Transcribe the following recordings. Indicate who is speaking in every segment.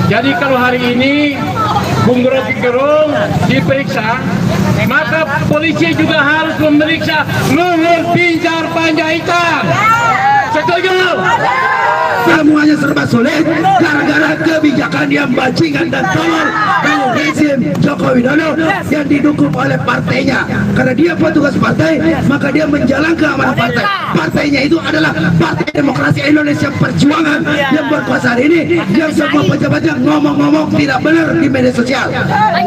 Speaker 1: Jadi kalau hari ini Bung Rocky Gerung diperiksa, maka polisi juga harus memeriksa Luhut Binsar Panjaitan. Setuju?
Speaker 2: Semuanya serba sulit gara-gara kebijakan yang bajingan dan tolol dari rezim Joko Widodo yang didukung oleh partainya. Karena dia petugas partai, maka dia menjalankan amanah partai. Partainya itu adalah Partai Demokrasi Indonesia Perjuangan yang berkuasa hari ini, yang semua pejabatnya ngomong-ngomong tidak benar di media sosial,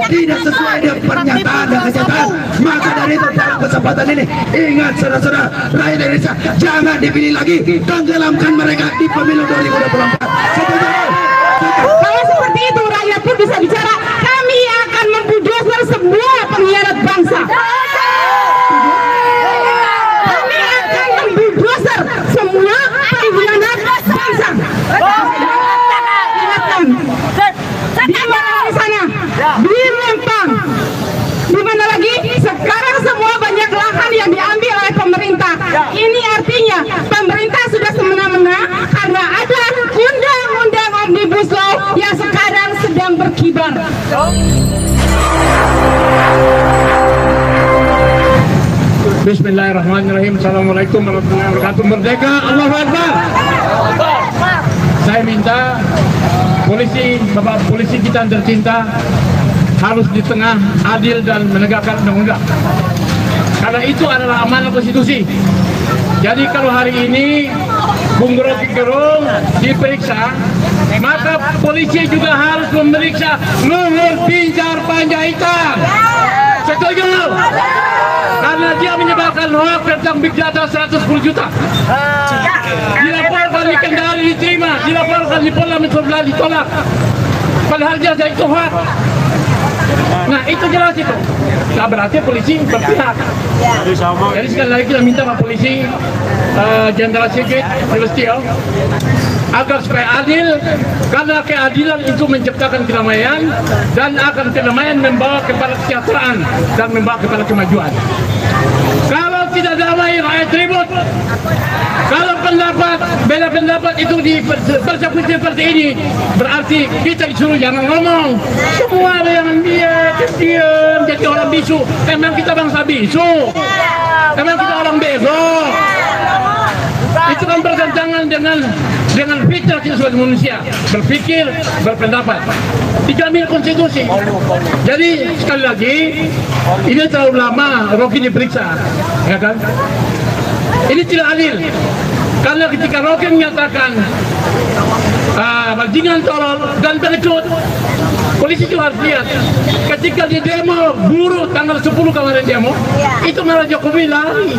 Speaker 2: tidak sesuai dengan pernyataan dan kenyataan. Maka dari itu dalam kesempatan ini, ingat saudara-saudara rakyat Indonesia, jangan dipilih lagi, tenggelamkan mereka di pemilu 2024.
Speaker 3: Kalau seperti itu rakyat pun bisa bicara, kami akan membulldozer semua pengkhianat bangsa. Kami akan membulldozer semua pengkhianat bangsa. Ingatkan, di mana di sana, di Lempang, di mana lagi? Sekarang semua banyak lahan yang diambil oleh pemerintah. Ini artinya pemerintah sudah semena-mena karena ada undang-undang Omnibus Law yang sekarang sedang berkibar.
Speaker 1: Bismillahirrahmanirrahim. Assalamualaikum warahmatullahi wabarakatuh. Merdeka, Allahu Akbar. Saya minta polisi, Bapak polisi kita yang tercinta, harus di tengah adil dan menegakkan undang-undang. Karena itu adalah amanah konstitusi. Jadi kalau hari ini Bung Rocky Gerung diperiksa, maka polisi juga harus memeriksa Luhut Binsar Panjaitan. Setuju? Karena dia menyebarkan hoax tentang big data 110 juta. Dilaporkan di Kendari diterima, dilaporkan di Polda Metro Jaya ditolak. Padahal dia itu hoax. Nah itu jelas itu. Nah, berarti polisi berpihak. Jadi sekali lagi kita minta Pak Polisi Jenderal Sigit Sulistyo agar supaya adil, karena keadilan itu menciptakan kedamaian, dan akan kedamaian membawa kepada kesejahteraan dan membawa kepada kemajuan. Kalau tidak damai, rakyat ribut. Kalau beda pendapat itu di persekusi seperti ini, berarti kita disuruh jangan ngomong. Semua ada yang diam, jadi orang bisu. Memang kita bangsa bisu. Memang kita orang bego. Itu kan bertentangan dengan fitrah kita sebagai manusia, berpikir, berpendapat, dijamin konstitusi. Jadi sekali lagi, ini terlalu lama Rocky diperiksa, ya kan? Ini tidak adil, karena ketika Rocky menyatakan bajingan, tolol, dan pengecut, polisi juga harus lihat. Ketika di demo buruh tanggal 10 kemarin demo, itu malah Jokowi lari.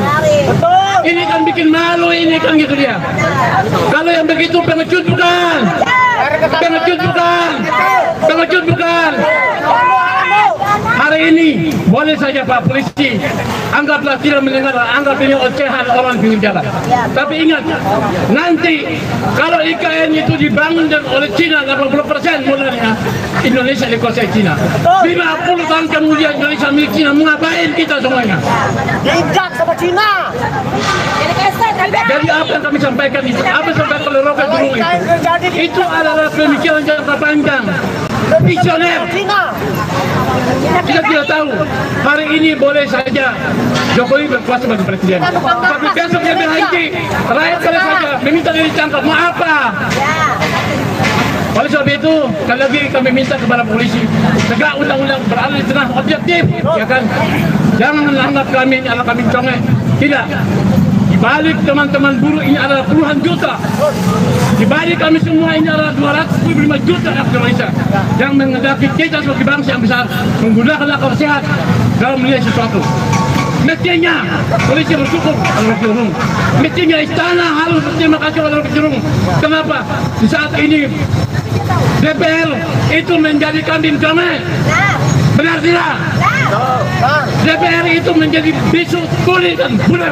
Speaker 1: Ini kan bikin malu, ini kan gitu dia. Kalau yang begitu pengecut bukan, pengecut bukan, pengecut bukan. Hari ini boleh saja Pak Polisi anggaplah tidak mendengar, anggap ini ocehan orang pinggir jalan. Tapi ingat, nanti kalau IKN itu dibangun oleh Cina 80% modalnya, Indonesia dikuasai Cina. 50 tahun kemudian Indonesia milik Cina, mengapain kita semuanya?
Speaker 4: Diinjak sama Cina.
Speaker 1: Jadi apa yang kami sampaikan itu, apa yang sampaikan oleh Rocky Gerung itu adalah pemikiran jangka panjang, visioner. Kita tidak tahu, hari ini boleh saja Jokowi berkuasa sebagai presiden, tapi besok dia berhenti, rakyat boleh saja meminta dia ditangkap, mau apa? Oleh sebab itu, sekali lagi kami minta kepada polisi, tegak undang-undang, berada di tengah objektif, ya kan? Jangan anggap kami adalah kami congek, tidak. Di balik teman-teman buruh ini adalah puluhan juta. Di balik kami semua ini adalah 225 juta rakyat Indonesia yang menghendaki kita sebagai bangsa yang besar menggunakan akal sehat dalam melihat sesuatu. Mestinya polisi bersyukur pada Rocky Gerung. Mestinya istana harus berterima kasih pada Rocky Gerung. Kenapa? Di saat ini DPR itu menjadi kambing kami. Benar tidak? DPR itu menjadi bisu, tuli, dan bulan.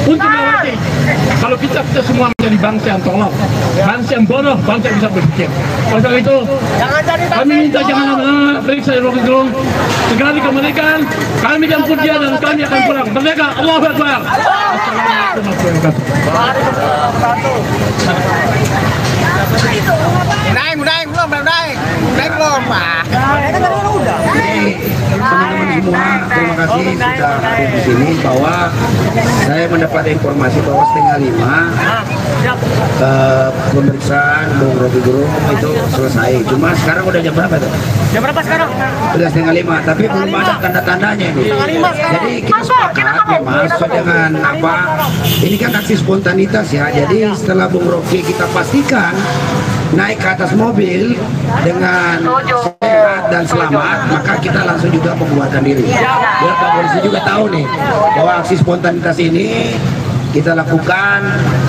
Speaker 1: Untuk melewati. Kalau kita semua menjadi bangsa yang tolong, bangsa yang bodoh, bangsa yang bisa berpikir. Oleh itu, kami minta jangan lama-lama periksa Rocky Gerung. Segera dikembalikan, kami jemput dia dan kami akan pulang. Merdeka, Allahu Akbar. Assalamualaikum warahmatullahi wabarakatuh.
Speaker 2: polisi sudah hadir di sini bahwa saya mendapat informasi bahwa 4:30 pemeriksaan Bung Rocky Gerung itu selesai. Cuma sekarang udah jam berapa tuh?
Speaker 4: Jam berapa sekarang?
Speaker 2: Udah 4:30, tapi belum ada tanda-tandanya ini. Jadi kita sepakat memang sesuai dengan apa? Ini kan aksi spontanitas ya. Jadi setelah Bung Rocky kita pastikan naik ke atas mobil dengan sehat dan selamat, maka kita langsung juga membubarkan diri. Biar Pak Polisi juga tahu nih bahwa aksi spontanitas ini kita lakukan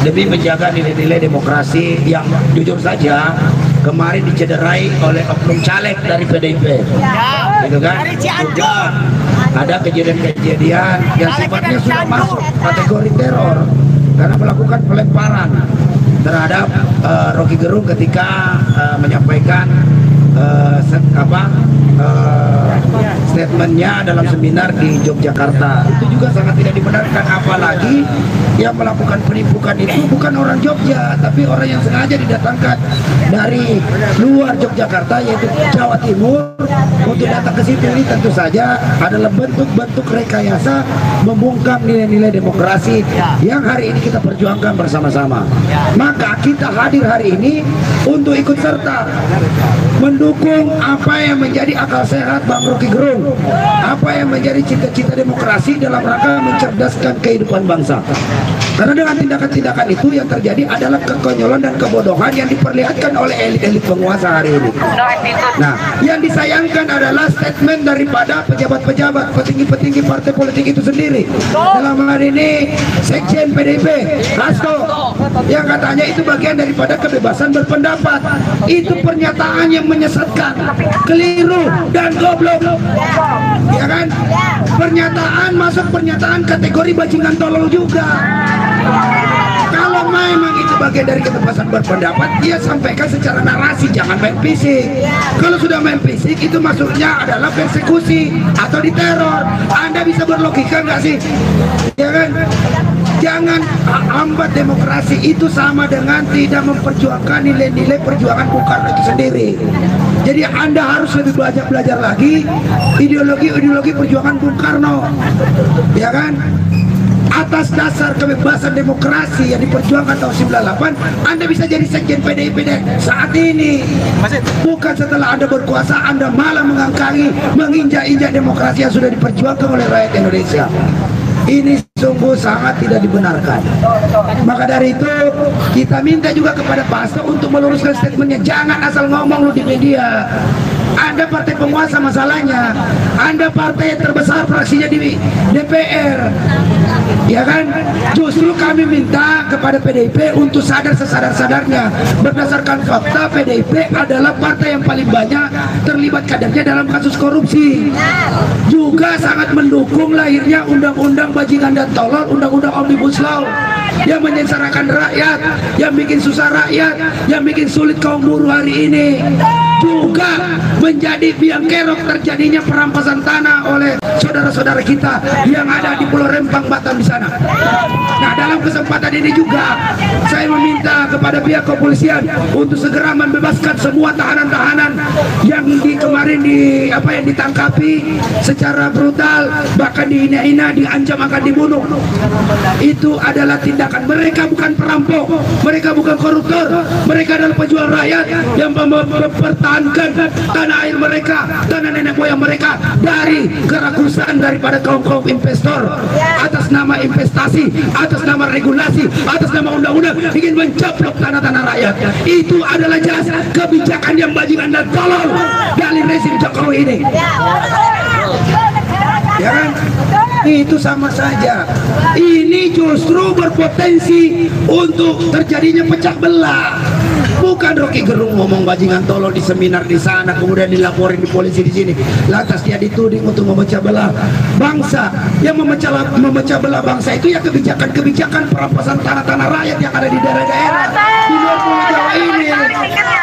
Speaker 2: demi menjaga nilai-nilai demokrasi yang jujur saja kemarin dicederai oleh oknum caleg dari PDIP, gitu kan? Sudah ada kejadian-kejadian yang sifatnya sudah masuk kategori teror karena melakukan pelemparan terhadap Rocky Gerung ketika menyampaikan statementnya dalam seminar di Yogyakarta. Itu juga sangat tidak dibenarkan, apalagi yang melakukan penipuan itu bukan orang Jogja, tapi orang yang sengaja didatangkan dari luar Yogyakarta, yaitu Jawa Timur, untuk datang ke situ. Ini tentu saja adalah bentuk-bentuk rekayasa membungkam nilai-nilai demokrasi yang hari ini kita perjuangkan bersama-sama. Maka kita hadir hari ini untuk ikut serta mendukung apa yang menjadi akal sehat Bang Rocky Gerung, apa yang menjadi cita-cita demokrasi dalam rangka mencerdaskan kehidupan bangsa. Karena dengan tindakan-tindakan itu yang terjadi adalah kekonyolan dan kebodohan yang diperlihatkan oleh elit-elit penguasa hari ini. Nah, yang disayangkan adalah statement daripada pejabat-pejabat, petinggi-petinggi partai politik itu sendiri. Dalam hal ini Sekjen PDIP, Hasto, yang katanya itu bagian daripada kebebasan berpendapat. Itu pernyataan yang menyesatkan, keliru dan goblok, ya kan? Pernyataan kategori bajingan tolol juga. Kalau memang itu bagian dari kebebasan berpendapat, dia sampaikan secara narasi, jangan main fisik. Kalau sudah main fisik, itu maksudnya adalah persekusi atau diteror. Anda bisa berlogika nggak sih? Ya kan? Jangan hambat demokrasi. Itu sama dengan tidak memperjuangkan nilai-nilai perjuangan Bung Karno itu sendiri. Jadi Anda harus lebih belajar lagi ideologi perjuangan Bung Karno, ya kan? Atas dasar kebebasan demokrasi yang diperjuangkan tahun 98, Anda bisa jadi sekjen PDIP saat ini. Bukan setelah Anda berkuasa, Anda malah mengangkangi, menginjak-injak demokrasi yang sudah diperjuangkan oleh rakyat Indonesia. Ini sungguh sangat tidak dibenarkan. Maka dari itu kita minta juga kepada Pak Hasto untuk meluruskan statementnya. Jangan asal ngomong lu di media. Anda partai penguasa masalahnya, Anda partai terbesar fraksinya di DPR, ya kan? Justru kami minta kepada PDIP untuk sadar sesadar-sadarnya. Berdasarkan fakta, PDIP adalah partai yang paling banyak terlibat kadernya dalam kasus korupsi. Juga sangat mendukung lahirnya undang-undang bajingan dan tolol, undang-undang Omnibus Law yang menyengsarakan rakyat, yang bikin susah rakyat, yang bikin sulit kaum buruh hari ini. Juga menjadi biang kerok terjadinya perampasan tanah oleh saudara-saudara kita yang ada di Pulau Rempang, Batam di sana. Nah, dalam kesempatan ini juga saya meminta kepada pihak kepolisian untuk segera membebaskan semua tahanan-tahanan yang kemarin ditangkapi secara brutal, bahkan dihina-hina, diancam akan dibunuh. Itu adalah tindakan mereka, bukan perampok, mereka bukan koruptor, mereka adalah pejuang rakyat yang mempertahankan tanah air mereka, tanah nenek moyang mereka dari kerakusan daripada kaum-kaum investor atas nama investasi, atas nama regulasi, atas nama undang-undang ingin mencaplok tanah-tanah rakyat. Itu adalah jelas kebijakan yang bajingan dan tolol dari rezim Jokowi ini, ya kan? Itu sama saja. Ini justru berpotensi untuk terjadinya pecah belah. Bukan Rocky Gerung ngomong bajingan tolol di seminar di sana, kemudian dilaporin di polisi di sini, lantas dia dituding untuk memecah belah bangsa. Yang memecah belah bangsa itu ya kebijakan-kebijakan perampasan tanah-tanah rakyat yang ada di daerah-daerah di luar Pulau Jawa ini,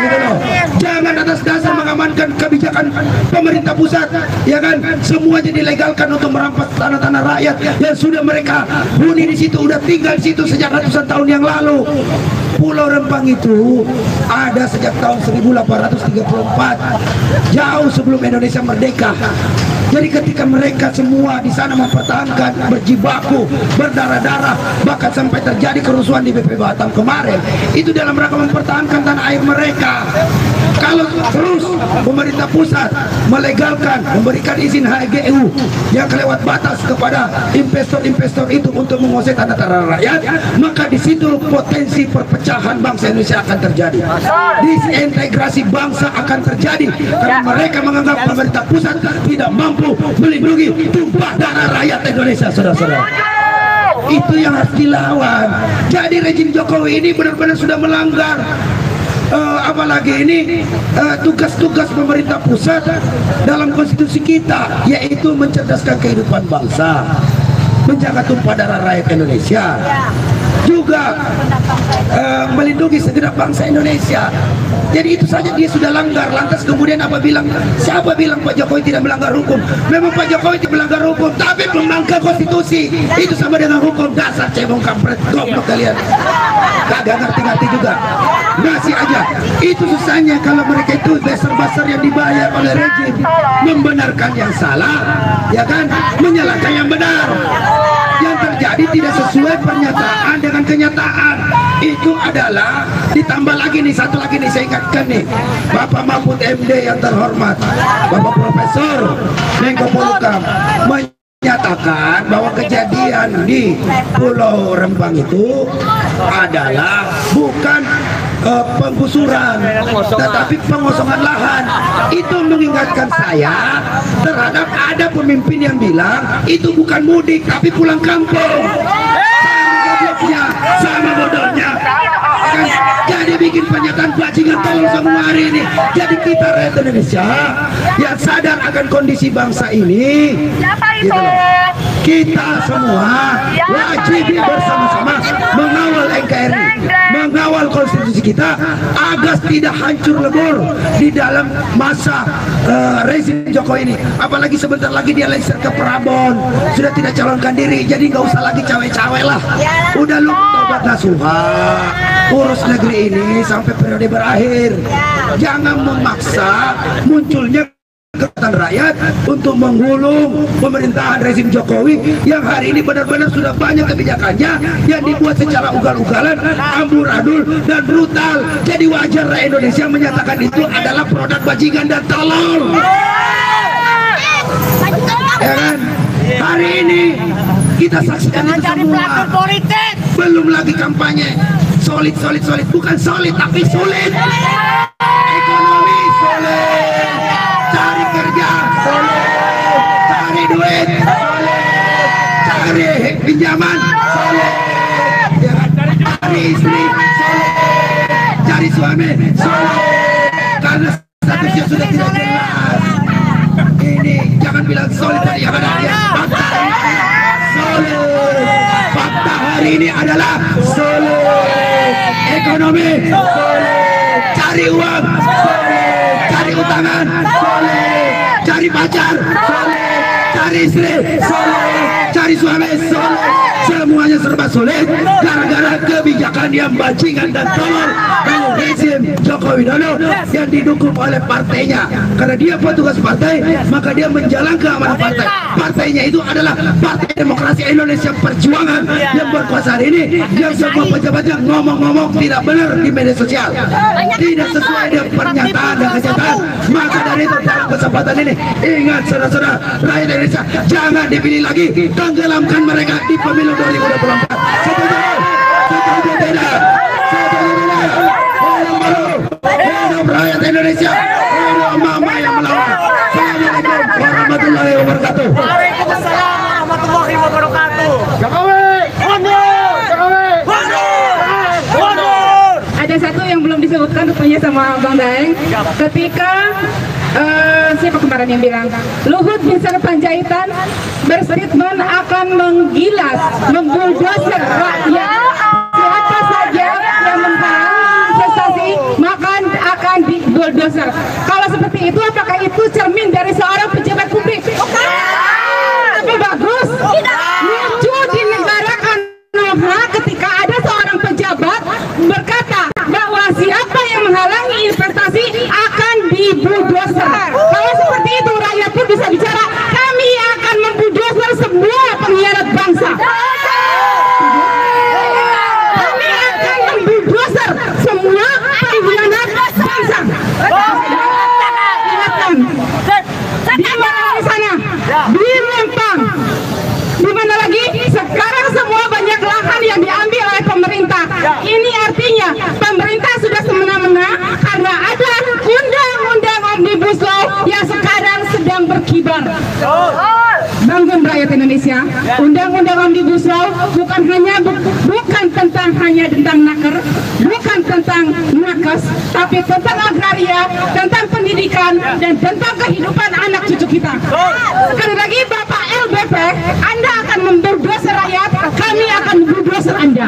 Speaker 2: gitu loh. Jangan atas dasar mengamankan kebijakan pemerintah pusat, ya kan, semuanya dilegalkan untuk merampas tanah-tanah rakyat yang sudah mereka huni di situ, udah tinggal di situ sejak ratusan tahun yang lalu. Pulau Rempang itu ada sejak tahun 1834, jauh sebelum Indonesia merdeka. Jadi ketika mereka semua di sana mempertahankan, berjibaku, berdarah-darah, bahkan sampai terjadi kerusuhan di BP Batam kemarin, itu dalam rangka mempertahankan tanah air mereka. Kalau terus pemerintah pusat melegalkan, memberikan izin HGU yang kelewat batas kepada investor-investor itu untuk menguasai tanah rakyat, maka di situ potensi perpecahan bangsa Indonesia akan terjadi. Disintegrasi bangsa akan terjadi karena mereka menganggap pemerintah pusat tidak mampu melindungi tumpah darah rakyat Indonesia, saudara-saudara. Itu yang harus dilawan. Jadi rejim Jokowi ini benar-benar sudah melanggar apalagi ini tugas-tugas pemerintah pusat dalam konstitusi kita, yaitu mencerdaskan kehidupan bangsa, menjaga tumpah darah rakyat Indonesia, juga melindungi segenap bangsa Indonesia. Jadi itu saja dia sudah langgar. Lantas kemudian siapa bilang Pak Jokowi tidak melanggar hukum? Memang Pak Jokowi tidak melanggar hukum, tapi melanggar konstitusi. Itu sama dengan hukum. Dasar cebong kampret, goblok kalian. Kagak ngerti-ngerti juga. Masih aja. Itu susahnya kalau mereka itu besar-besar yang dibayar oleh rejim membenarkan yang salah, ya kan? Menyalahkan yang benar. Yang terjadi tidak sesuai pernyataan dengan kenyataan. Itu adalah ditambah lagi nih, satu lagi nih saya ingatkan nih, Bapak Mahfud MD yang terhormat, Bapak Profesor Menko Polhukam menyatakan bahwa kejadian di Pulau Rempang itu adalah bukan penggusuran tetapi pengosongan lahan. Itu mengingatkan saya terhadap ada pemimpin yang bilang itu bukan mudik tapi pulang kampung. Sama bodohnya kan, jadi bikin pernyataan bajingan tolong semua hari ini. Jadi kita rakyat Indonesia yang sadar akan kondisi bangsa ini, gitu loh. Kita semua wajib bersama-sama mengawal NKRI, mengawal konstitusi kita agar tidak hancur lebur di dalam masa rezim Jokowi ini. Apalagi sebentar lagi dia lengser ke Prabon, sudah tidak calonkan diri, jadi nggak usah lagi cawe-cawe lah. Udah lu tobat nasuha, urus negeri ini sampai periode berakhir. Jangan memaksa munculnya kekuatan rakyat untuk menggulung pemerintahan rezim Jokowi yang hari ini benar-benar sudah banyak kebijakannya yang dibuat secara ugal-ugalan, amburadul dan brutal. Jadi wajar rakyat Indonesia menyatakan itu adalah produk bajingan dan tolol. Ya kan? Hari ini kita saksikan itu semua. Belum lagi kampanye solid, bukan solid tapi sulit. Ekonomi solid, cari kerja solid, cari duit solid, cari pinjaman solid, cari istri solid, cari suami solid, karena statusnya sudah tidak jelas. Ini jangan bilang solid tadi yang ada ya. Fakta hari ini adalah solid, ekonomi solid, cari uang solid, cari utangan solid, cari pacar solid, cari istri solid, cari suami solid, semuanya serba solid gara-gara kebijakan yang bajingan dan tolol rezim Joko Widodo yang didukung oleh partainya. Karena dia petugas partai, maka dia menjalankan amanah partai. Partainya itu adalah Partai Demokrasi Indonesia Perjuangan yang berkuasa hari ini, yang semua pejabatnya ngomong-ngomong tidak benar di media sosial, tidak sesuai dengan pernyataan dan kenyataan. Maka dari itu dalam kesempatan ini, ingat saudara-saudara rakyat Indonesia, jangan dipilih lagi, tenggelamkan mereka di pemilu 2024. Setuju? Setuju tidak? Setuju tidak? Hidup rakyat Indonesia, hidup mama yang melawan. Assalamualaikum warahmatullahi wabarakatuh.
Speaker 4: Waalaikumsalam warahmatullahi wabarakatuh.
Speaker 1: Jokowi, mundur! Jokowi,
Speaker 4: Mundur!
Speaker 3: Ada satu yang belum disebutkan rupanya sama Bang Daeng. Ketika siapa kemarin yang bilang Luhut Binsar Panjaitan berstatement akan menggilas, membuldoser rakyat. Siapa saja yang menghalangi investasi maka akan dibuldoser. Kalau seperti itu, apakah itu cermin dari seorang pejabat publik? Tapi bagus, lucu di negara Konoha ketika ada seorang pejabat berkata bahwa siapa yang menghalangi investasi akan dibuldoser. Kalau seperti itu rakyat pun bisa bicara. Indonesia, Undang-Undang Omnibus Law bukan tentang nakes, bukan tentang nakes, tapi tentang agraria, tentang pendidikan, dan tentang kehidupan anak cucu kita. Sekali lagi Bapak LBP, Anda akan membulldozer rakyat, kami akan membulldozer Anda.